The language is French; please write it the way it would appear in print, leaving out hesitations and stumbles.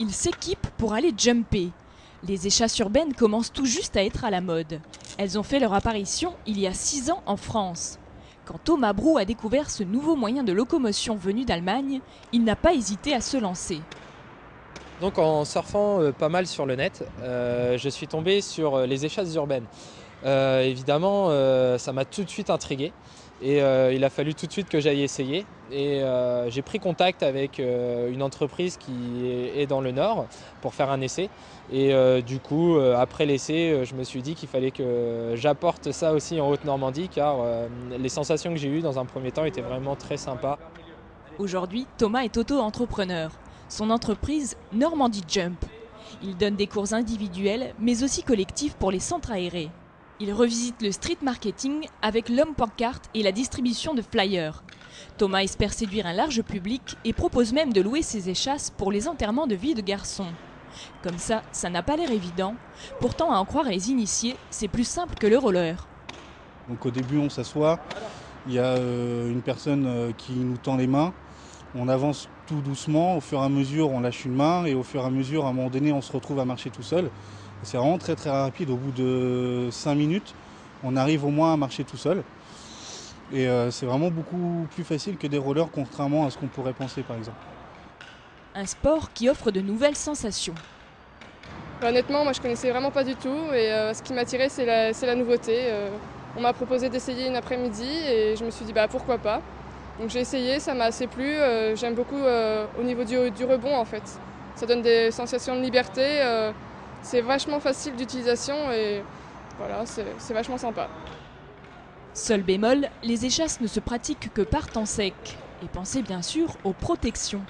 Ils s'équipent pour aller jumper. Les échasses urbaines commencent tout juste à être à la mode. Elles ont fait leur apparition il y a 6 ans en France. Quand Thomas Brou a découvert ce nouveau moyen de locomotion venu d'Allemagne, il n'a pas hésité à se lancer. Donc en surfant pas mal sur le net, je suis tombé sur les échasses urbaines. Évidemment, ça m'a tout de suite intrigué et il a fallu tout de suite que j'aille essayer. Et j'ai pris contact avec une entreprise qui est dans le Nord pour faire un essai. Et du coup, après l'essai, je me suis dit qu'il fallait que j'apporte ça aussi en Haute-Normandie car les sensations que j'ai eues dans un premier temps étaient vraiment très sympas. Aujourd'hui, Thomas est auto-entrepreneur. Son entreprise, Normandie Jump. Il donne des cours individuels, mais aussi collectifs pour les centres aérés. Il revisite le street marketing avec l'homme pancarte et la distribution de flyers. Thomas espère séduire un large public et propose même de louer ses échasses pour les enterrements de vie de garçons. Comme ça n'a pas l'air évident. Pourtant, à en croire les initiés, c'est plus simple que le roller. Donc au début, on s'assoit, il y a une personne qui nous tend les mains. On avance tout doucement, au fur et à mesure on lâche une main et au fur et à mesure, à un moment donné, on se retrouve à marcher tout seul. C'est vraiment très très rapide, au bout de 5 minutes, on arrive au moins à marcher tout seul. Et c'est vraiment beaucoup plus facile que des rollers, contrairement à ce qu'on pourrait penser par exemple. Un sport qui offre de nouvelles sensations. Honnêtement, moi je connaissais vraiment pas du tout et ce qui m'attirait c'est la nouveauté. On m'a proposé d'essayer une après-midi et je me suis dit pourquoi pas. Donc j'ai essayé, ça m'a assez plu, j'aime beaucoup au niveau du rebond en fait. Ça donne des sensations de liberté, c'est vachement facile d'utilisation et voilà, c'est vachement sympa. Seul bémol, les échasses ne se pratiquent que par temps sec. Et pensez bien sûr aux protections.